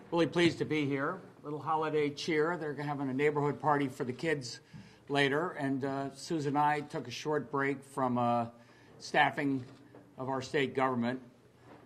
Really pleased to be here. Little holiday cheer. They're having a neighborhood party for the kids later, and Susan and I took a short break from staffing of our state government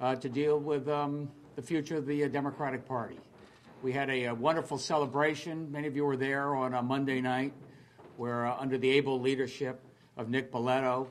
to deal with the future of the Democratic Party. We had a wonderful celebration. Many of you were there on a Monday night, where under the able leadership of Nick Boletto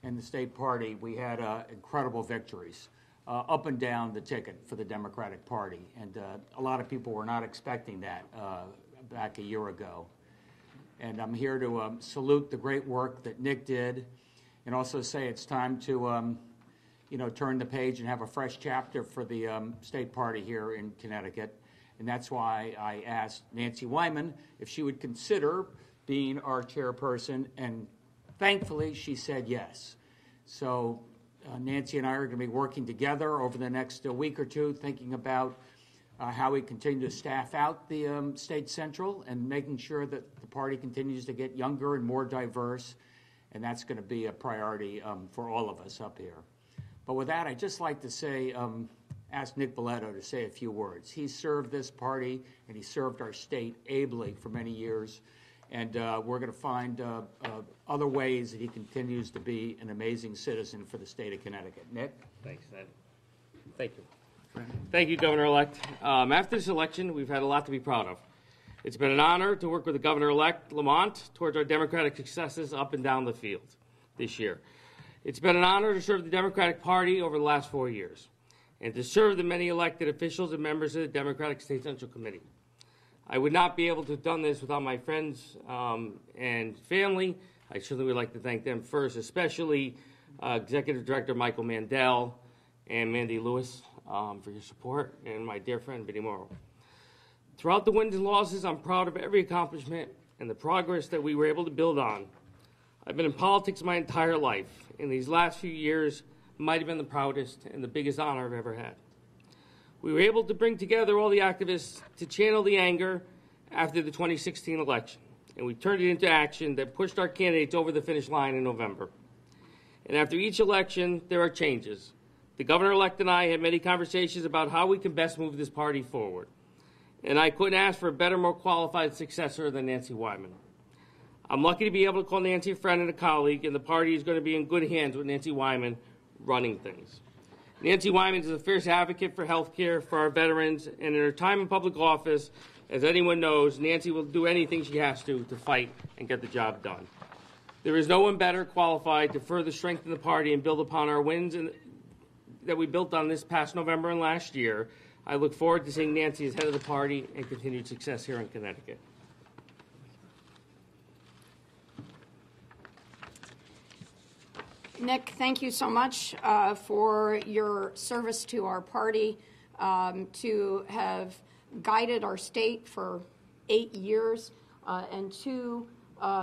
and the state party, we had incredible victories up and down the ticket for the Democratic Party. And a lot of people were not expecting that back a year ago. And I'm here to salute the great work that Nick did, and also say it's time to turn the page and have a fresh chapter for the state party here in Connecticut. And that's why I asked Nancy Wyman if she would consider being our chairperson, and thankfully she said yes. So Nancy and I are going to be working together over the next week or two, thinking about how we continue to staff out the state central and making sure that the party continues to get younger and more diverse, and that's going to be a priority for all of us up here. But with that, I'd just like to say, ask Nick Boletto to say a few words. He served this party and he served our state ably for many years, and we're going to find other ways that he continues to be an amazing citizen for the state of Connecticut. Nick? Thanks, Ned. Thank you. Thank you, Governor-elect. After this election, we've had a lot to be proud of. It's been an honor to work with the Governor-elect Lamont towards our Democratic successes up and down the field this year. It's been an honor to serve the Democratic Party over the last 4 years and to serve the many elected officials and members of the Democratic State Central Committee. I would not be able to have done this without my friends and family. I certainly would like to thank them first, especially Executive Director Michael Mandel and Mandy Lewis for your support, and my dear friend Vinnie Morrow. Throughout the wins and losses, I'm proud of every accomplishment and the progress that we were able to build on. I've been in politics my entire life, and these last few years might have been the proudest and the biggest honor I've ever had. We were able to bring together all the activists to channel the anger after the 2016 election, and we turned it into action that pushed our candidates over the finish line in November. And after each election, there are changes. The governor-elect and I had many conversations about how we can best move this party forward, and I couldn't ask for a better, more qualified successor than Nancy Wyman. I'm lucky to be able to call Nancy a friend and a colleague, and the party is going to be in good hands with Nancy Wyman running things. Nancy Wyman is a fierce advocate for health care for our veterans, and in her time in public office, as anyone knows, Nancy will do anything she has to fight and get the job done. There is no one better qualified to further strengthen the party and build upon our wins that we built on this past November and last year. I look forward to seeing Nancy as head of the party and continued success here in Connecticut. Nick, thank you so much for your service to our party, to have guided our state for 8 years, and 2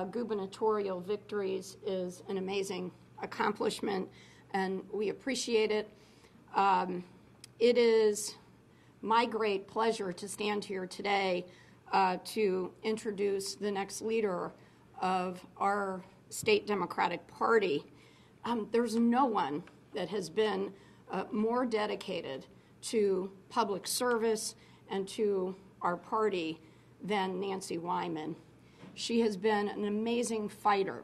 gubernatorial victories is an amazing accomplishment, and we appreciate it. It is my great pleasure to stand here today to introduce the next leader of our state Democratic Party. There's no one that has been more dedicated to public service and to our party than Nancy Wyman. She has been an amazing fighter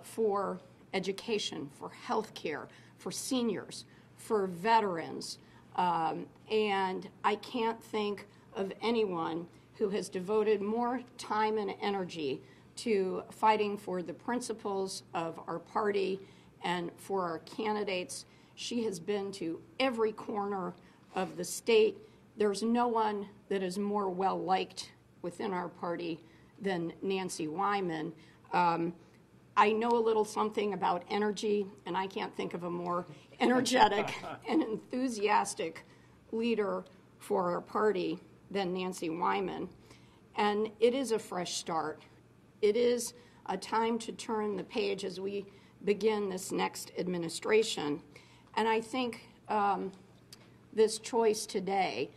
for education, for health care, for seniors, for veterans, and I can't think of anyone who has devoted more time and energy to fighting for the principles of our party and for our candidates. She has been to every corner of the state. There's no one that is more well-liked within our party than Nancy Wyman. I know a little something about energy, and I can't think of a more energetic and enthusiastic leader for our party than Nancy Wyman. And it is a fresh start. It is a time to turn the page as we begin this next administration. And I think this choice today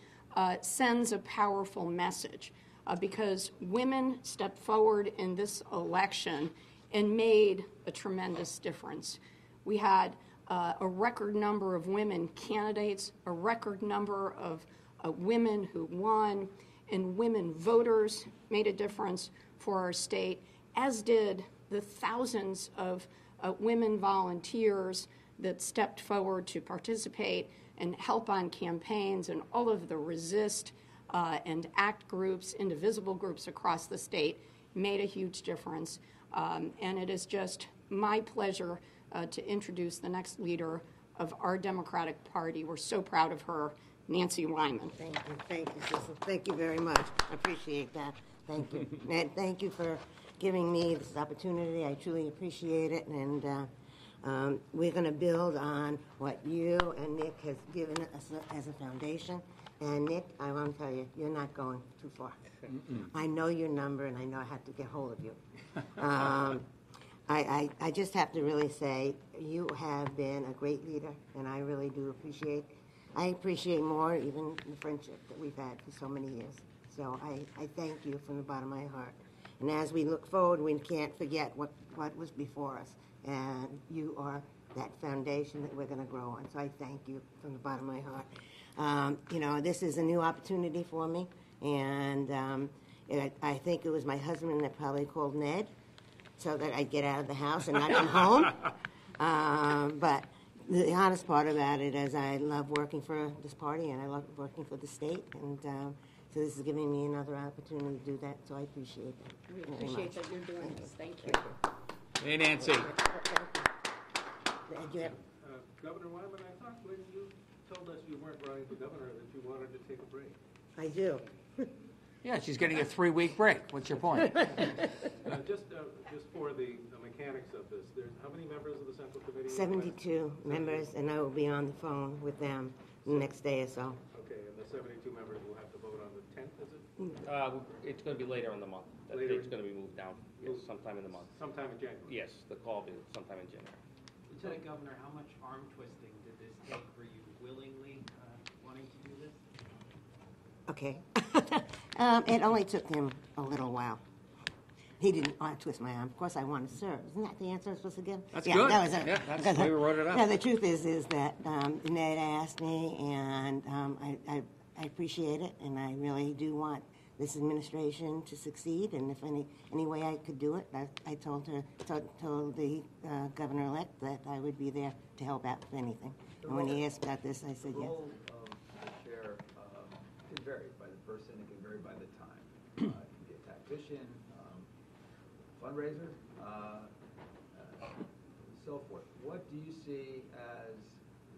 sends a powerful message because women stepped forward in this election and made a tremendous difference. We had a record number of women candidates, a record number of women who won, and women voters made a difference for our state, as did the thousands of women volunteers that stepped forward to participate and help on campaigns, and all of the Resist and ACT groups, indivisible groups across the state made a huge difference. And it is just my pleasure to introduce the next leader of our Democratic Party. We're so proud of her, Nancy Wyman. Thank you, Cecil. Thank you very much. I appreciate that. Thank you. Ned, thank you for giving me this opportunity. I truly appreciate it. And we're going to build on what you and Nick has given us as a foundation. And Nick, I want to tell you, you're not going too far. I know your number, and I know I have to get hold of you. I just have to really say you have been a great leader, and I really do appreciate. I appreciate more even the friendship that we've had for so many years. So I thank you from the bottom of my heart. And as we look forward, we can't forget what was before us. And you are that foundation that we're going to grow on. So I thank you from the bottom of my heart. This is a new opportunity for me. And I think it was my husband that probably called Ned so that I'd get out of the house and not come home. But the honest part about it is I love working for this party and I love working for the state. And so this is giving me another opportunity to do that. So I appreciate it. We appreciate that you're doing this. Thank you. Hey, Nancy. Governor Wyman, I thought when you told us you weren't running for governor that you wanted to take a break. I do. Yeah, she's getting a 3-week break. What's your point? Just for the mechanics of this, there's how many members of the Central Committee? 72 members, and I will be on the phone with them the next day or so. Okay, and the 72 members will have to vote on the 10th, is it? It's going to be later in the month. That Later. date's going to be moved down. Yes, sometime in the month. Sometime in January. Yes, the call will be sometime in January. Lieutenant Governor, how much arm twisting did this take for you willingly wanting to do this? Okay. It only took him a little while. He didn't want to twist my arm. Of course, I want to serve. Isn't that the answer I'm supposed to give? That's good. That was it. Yeah, that's the way we wrote it up. Yeah, the truth is that Ned asked me, and I appreciate it, and I really do want this administration to succeed. And if any way I could do it, I told the governor-elect that I would be there to help out with anything. And when he asked about this, I said The yes. role of the chair can vary by the person, it can vary by the time. It can be a tactician, fundraiser, so forth. What do you see as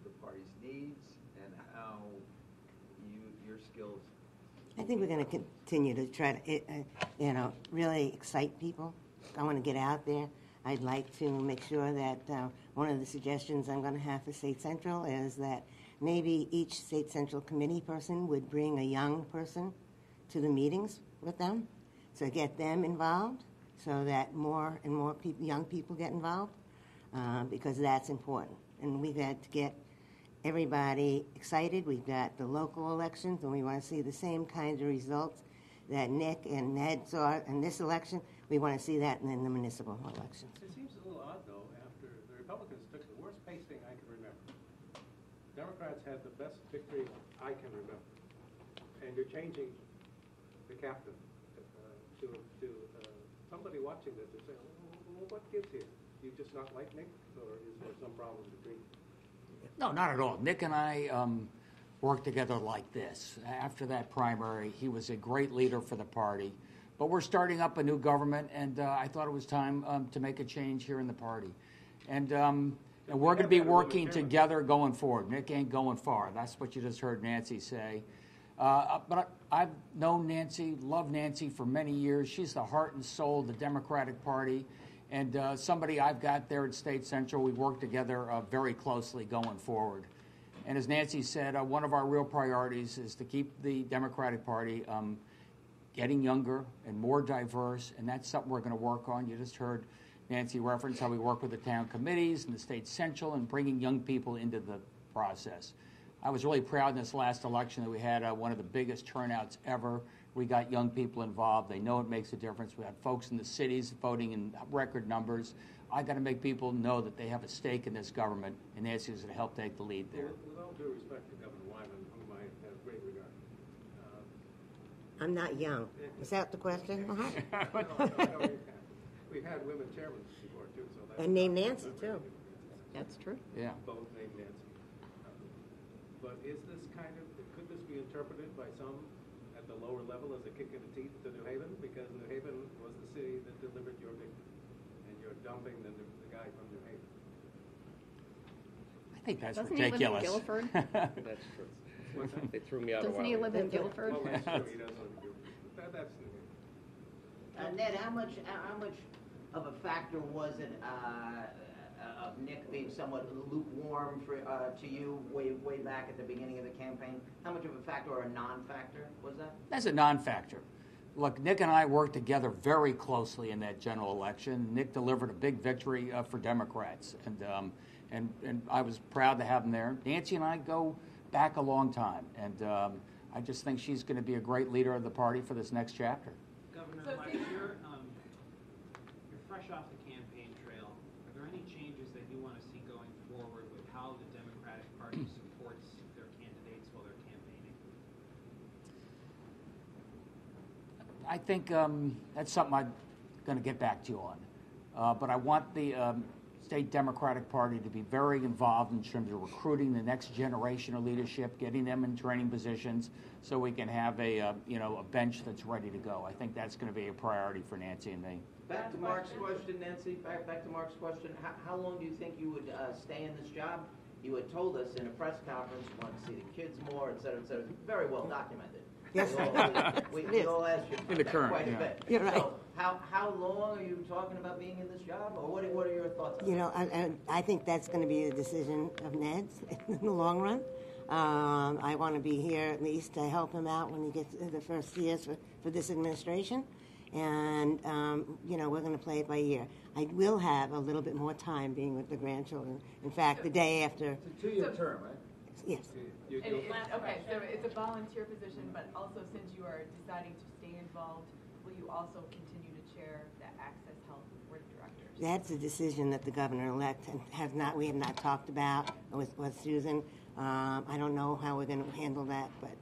the party's needs and how your skills? I think we're going to continue to try to, really excite people. I want to get out there. I'd like to make sure that one of the suggestions I'm going to have for State Central is that maybe each State Central committee person would bring a young person to the meetings with them, to get them involved, so that more and more young people get involved, because that's important. And we've had to get everybody excited. We've got the local elections, and we want to see the same kinds of results that Nick and Ned saw in this election. We want to see that in the municipal elections. It seems a little odd, though, after the Republicans took the worst pasting I can remember. Democrats had the best victory I can remember. And you're changing the captain to somebody watching this is saying, well, what gives here? Do you just not like Nick, or is there some problem between you? No, not at all. Nick and I worked together like this. After that primary, he was a great leader for the party. But we're starting up a new government, and I thought it was time to make a change here in the party. And we're going to be working together going forward. Nick ain't going far. That's what you just heard Nancy say. But I've known Nancy, loved Nancy for many years. She's the heart and soul of the Democratic Party. And somebody I've got there at State Central, we work together very closely going forward. And as Nancy said, one of our real priorities is to keep the Democratic Party getting younger and more diverse, and that's something we're going to work on. You just heard Nancy reference how we work with the town committees and the State Central and bringing young people into the process. I was really proud in this last election that we had one of the biggest turnouts ever. We got young people involved. They know it makes a difference. We had folks in the cities voting in record numbers. I got to make people know that they have a stake in this government, and Nancy's going to help take the lead there. With all due respect to Governor Wyman, whom I have great regard, I'm not young. Is that the question? No, we've had women chairmen before too, so that's. And named Nancy, too. That's true. Yeah. Both named Nancy. But is this could this be interpreted by some at the lower level as a kick in the teeth to New Haven? Because New Haven was the city that delivered your victory, and you're dumping the guy from New Haven. I think that's Doesn't he live in ridiculous. Guilford? That's true. They threw me out a Doesn't while he ago. live in Guilford? Well, that's true, he does live in Guilford. That's New Haven. Ned, how much of a factor was it of Nick being somewhat lukewarm to you way back at the beginning of the campaign? How much of a factor or a non-factor was that? That's a non-factor. Look, Nick and I worked together very closely in that general election. Nick delivered a big victory for Democrats, and I was proud to have him there. Nancy and I go back a long time, and I just think she's going to be a great leader of the party for this next chapter. Governor-elect, you're fresh off the campaign trail. Are there any changes that you want to see going forward with how the Democratic Party supports their candidates while they're campaigning? I think that's something I'm going to get back to you on. But I want the state Democratic Party to be very involved in terms of recruiting the next generation of leadership, getting them in training positions, so we can have a bench that's ready to go. I think that's going to be a priority for Nancy and me. Back to Mark's question, Nancy, back to Mark's question, how long do you think you would stay in this job? You had told us in a press conference you wanted to see the kids more, et cetera, very well documented. Yes. We all asked you In the current, quite a yeah. bit. You're right. So how long are you talking about being in this job, or what are your thoughts on that? I think that's going to be a decision of Ned's in the long run. I want to be here at least to help him out when he gets the first years for this administration. And, we're going to play it by ear. I will have a little bit more time being with the grandchildren. In fact, the day after, It's a 2-year term, right? yes. Okay, so it's a volunteer position, but also since you are deciding to stay involved, will you also continue to chair the Access Health Board of Directors? That's a decision that the governor-elect we have not talked about with Susan. I don't know how we're going to handle that, but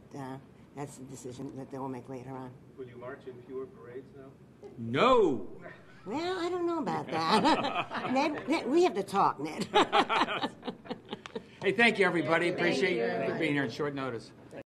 that's a decision that they will make later on. Will you march in fewer parades now? No. Well, I don't know about that. Ned, we have to talk, Ned. Hey, thank you, everybody. Appreciate you being here at short notice.